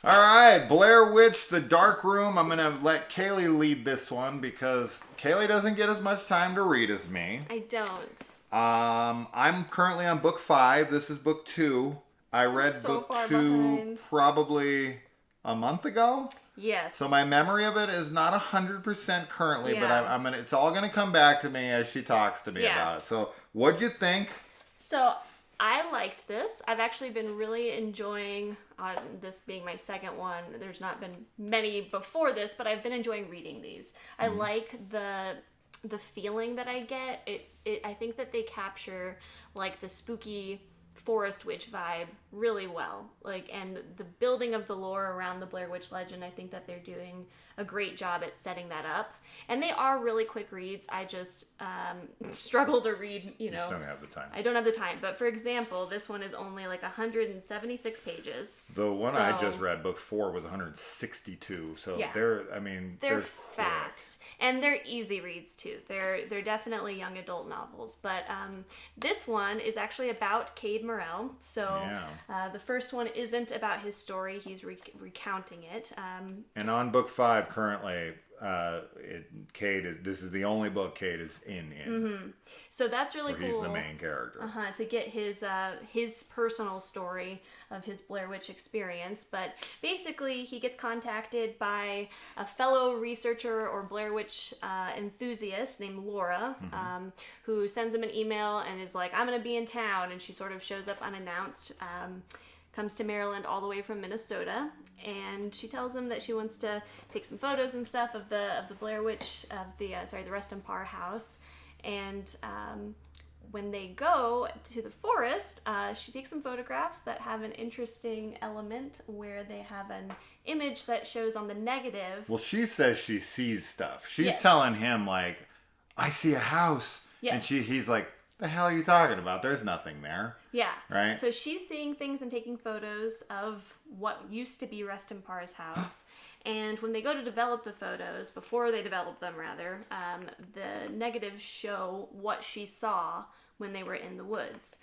All right, Blair Witch, The Dark Room. I'm going to let Kaylee lead this one because Kaylee doesn't get as much time to read as me. I don't. I'm currently on book 5. This is book 2. I read So book far 2 behind. probably a month ago. Yes. So my memory of it is not 100% currently, but Yeah. I'm gonna. It's all gonna come back to me as she talks to me Yeah. about it. So what'd you think? So I liked this. I've actually been really enjoying this being my second one. There's not been many before this, but I've been enjoying reading these. I like the feeling that I get. I think that they capture like the spooky forest witch vibe really well. Like, and the building of the lore around the Blair Witch legend, I think that they're doing a great job at setting that up. And they are really quick reads. I just struggle to read, You just don't have the time. I don't have the time. But for example, this one is only like 176 pages. The one I just read, book 4, was 162. So Yeah. they're fast. And they're easy reads too. They're definitely young adult novels. But this one is actually about Cade Merrill. So the first one isn't about his story. He's recounting it. And on book 5 currently, this is the only book Cade is in. Mm-hmm. So that's really cool. He's the main character. To get his personal story of his Blair Witch experience. But basically, he gets contacted by a fellow researcher or Blair Witch enthusiast named Laura, who sends him an email and is like, "I'm going to be in town," and she sort of shows up unannounced. Comes to Maryland all the way from Minnesota, and she tells him that she wants to take some photos and stuff of the Blair Witch of the Rustin Parr house. And when they go to the forest, she takes some photographs that have an interesting element where they have an image that shows on the negative. Well, she says she sees stuff. She's Yes. telling him like, "I see a house," and he's like, "The hell are you talking about? There's nothing there." Yeah. Right? So she's seeing things and taking photos of what used to be Rustin Parr's house. And when they go to develop the photos, before they develop them rather, the negatives show what she saw when they were in the woods.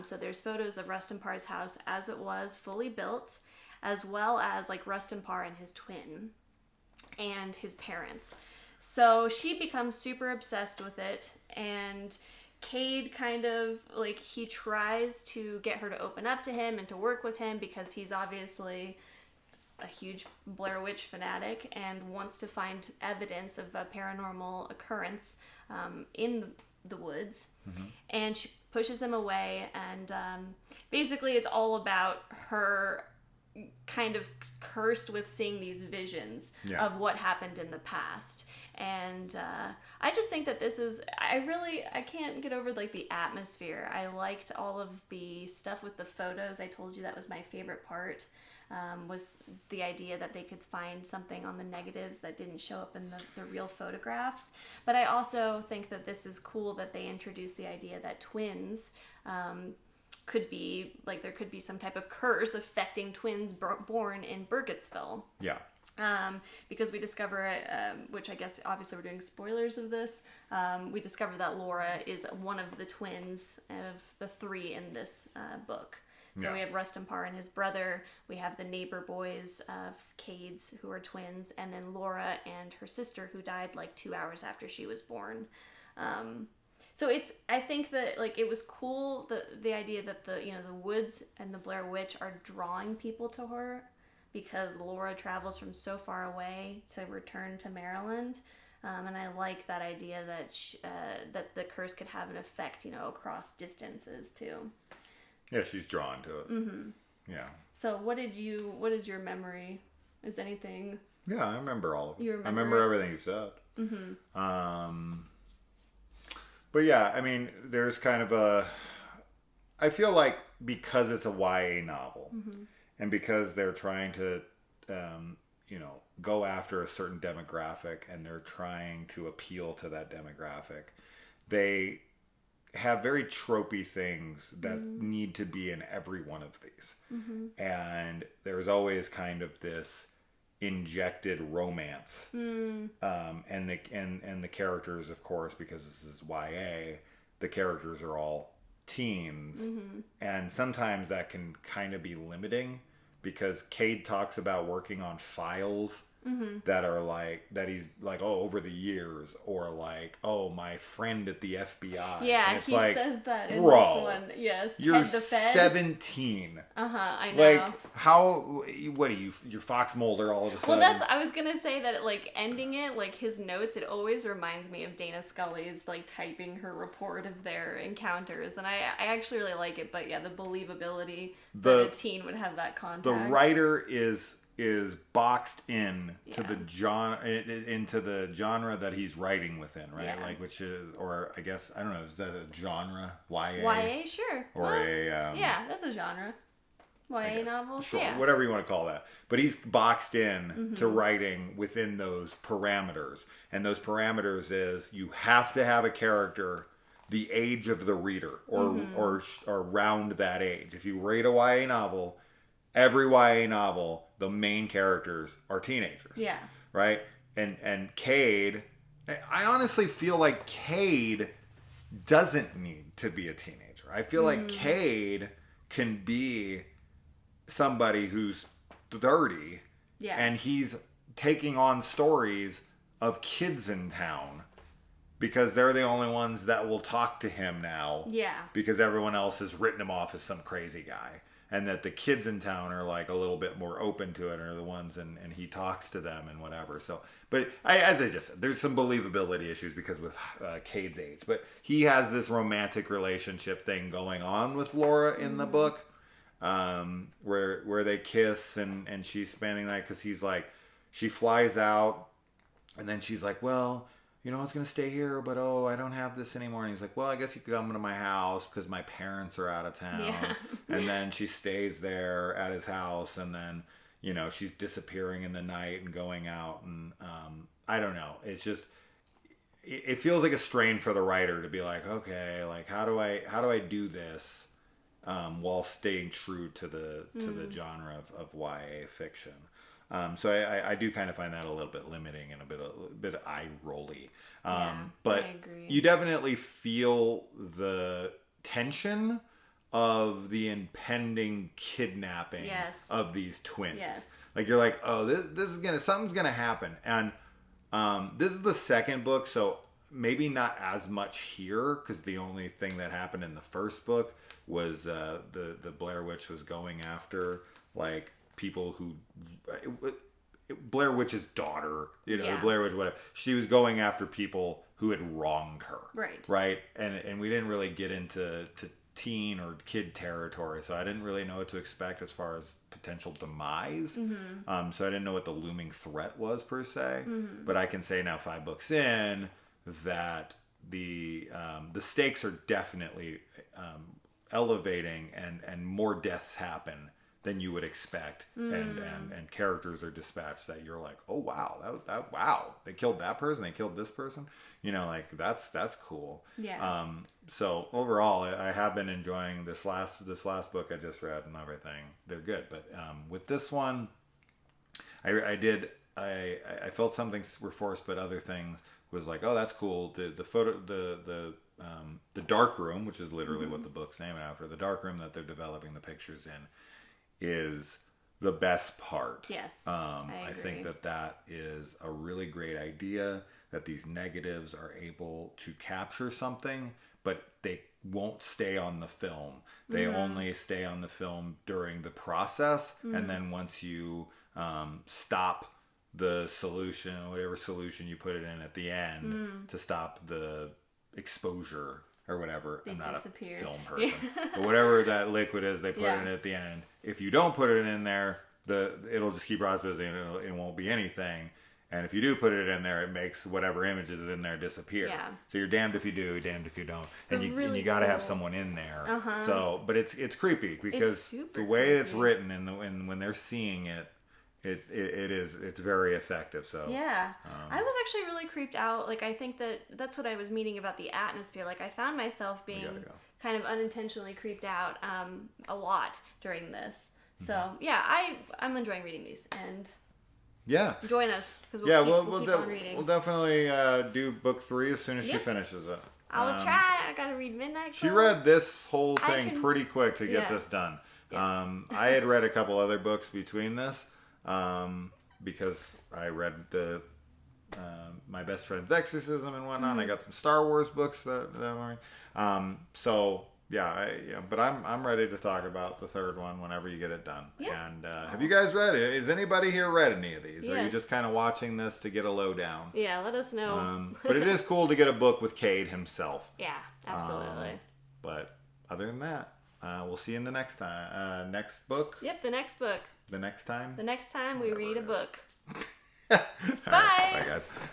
So there's photos of Rustin Parr's house as it was fully built, as well as like Rustin Parr and his twin and his parents. So she becomes super obsessed with it, and Cade kind of like, he tries to get her to open up to him and to work with him because he's obviously a huge Blair Witch fanatic and wants to find evidence of a paranormal occurrence in the woods. And she pushes him away, and basically it's all about her kind of cursed with seeing these visions of what happened in the past. And I just think that this is, I can't get over like the atmosphere. I liked all of the stuff with the photos. I told you that was my favorite part, was the idea that they could find something on the negatives that didn't show up in the real photographs. But I also think that this is cool that they introduced the idea that twins could be, like, there could be some type of curse affecting twins born in Burkittsville. Yeah. Because we discover, which I guess obviously we're doing spoilers of this, we discover that Laura is one of the twins of the 3 in this book. So we have Rustin Parr and his brother, we have the neighbor boys of Cade's who are twins, and then Laura and her sister who died like 2 hours after she was born. So I think that like it was cool, the idea that the woods and the Blair Witch are drawing people to her, because Laura travels from so far away to return to Maryland. And I like that idea that that the curse could have an effect, across distances too. Yeah, she's drawn to it. Mm-hmm. Yeah. So what is your memory? Is anything? Yeah, I remember all of it. You remember I remember it? everything you said. Mm-hmm. But yeah, I mean, there's kind of I feel like because it's a YA novel, and because they're trying to, go after a certain demographic, and they're trying to appeal to that demographic, they have very tropey things that need to be in every one of these. And there's always kind of this injected romance. And the characters, of course, because this is YA, the characters are all teens. And sometimes that can kind of be limiting because Cade talks about working on files that are like, that he's like, oh, over the years, or like, oh, my friend at the FBI. Yeah, and it's he like, says that in bro, this one. Yes, you're Ted the Fed. 17. I know. Like, how, what are you, you're Fox Mulder all of a sudden? Well, I was gonna say that, like, ending it, like, his notes, it always reminds me of Dana Scully's, like, typing her report of their encounters, and I actually really like it, but yeah, the believability that a teen would have that contact. The writer is boxed in to the into the genre that he's writing within, right? Yeah. Like, which is, or I guess, I don't know, is that a genre? YA? YA, sure. Or well, yeah, that's a genre. YA novels, sure, yeah. whatever you want to call that. But he's boxed in to writing within those parameters. And those parameters is, you have to have a character the age of the reader, or around that age. If you read a YA novel, every YA novel, the main characters are teenagers. Yeah. Right? And Cade, I honestly feel like Cade doesn't need to be a teenager. I feel like Cade can be somebody who's 30, and he's taking on stories of kids in town because they're the only ones that will talk to him now. Yeah. Because everyone else has written him off as some crazy guy. And that the kids in town are like a little bit more open to it, and are the ones, and he talks to them and whatever. So, but as I just said, there's some believability issues because with Cade's age. But he has this romantic relationship thing going on with Laura in the book, where they kiss, and she's spending the night, because he's like, she flies out, and then she's like, well, you know, I was going to stay here, but oh, I don't have this anymore. And he's like, well, I guess you could come to my house because my parents are out of town. Yeah. And then she stays there at his house, and then, you know, she's disappearing in the night and going out, and I don't know. It's just, it feels like a strain for the writer to be like, okay, like, how do I do this while staying true to the genre of YA fiction. So I do kind of find that a little bit limiting and a bit eye-rolly. But I agree. You definitely feel the tension of the impending kidnapping of these twins. Yes. Like, you're like, oh, this is something's gonna happen. And this is the second book, so maybe not as much here, because the only thing that happened in the first book was the Blair Witch was going after, like, people who, Blair Witch's daughter, you know, Blair Witch, whatever. She was going after people who had wronged her. Right. And we didn't really get into teen or kid territory, so I didn't really know what to expect as far as potential demise. So I didn't know what the looming threat was per se. But I can say now, 5 books in, that the stakes are definitely elevating, and more deaths happen than you would expect, and characters are dispatched that you're like, oh wow, wow, they killed that person, they killed this person, you know, like that's cool. So overall, I have been enjoying this last book I just read and everything. They're good, but with this one, I felt some things were forced, but other things was like, oh, that's cool. The photo, the dark room, which is literally what the book's named after, the dark room that they're developing the pictures in, is the best part. Yes, I think that is a really great idea, that these negatives are able to capture something, but they won't stay on the film. They only stay on the film during the process, and then once you stop the solution, whatever solution you put it in at the end, to stop the exposure or whatever. I'm not a film person. But whatever that liquid is, they put it in at the end. If you don't put it in there, it'll just keep processing, and it won't be anything. And if you do put it in there, it makes whatever images is in there disappear. So you're damned if you do, damned if you don't. And you got to have someone in there. So, but it's creepy, because the way it's written, and when they're seeing it, it's very effective. So I was actually really creeped out. Like, I think that's what I was meaning about the atmosphere. Like, I found myself being kind of unintentionally creeped out a lot during this. So I'm enjoying reading these, and join us, because we'll keep on reading. We'll definitely do book 3 as soon as she finishes it. I will try. I gotta read Midnight Club. She read this whole thing pretty quick to get this done. I had read a couple other books between this because I read the My Best Friend's Exorcism and whatnot. I got some Star Wars books that I'm so but I'm ready to talk about the third one whenever you get it done. Yeah. And have you guys read it? Has anybody here read any of these? Yes. Or are you just kind of watching this to get a lowdown? Yeah, let us know. But it is cool to get a book with Cade himself. Yeah, absolutely. But other than that, we'll see you in the next time. Next book? Yep, the next book. The next time? The next time we read a book. Bye. Bye. Bye, guys.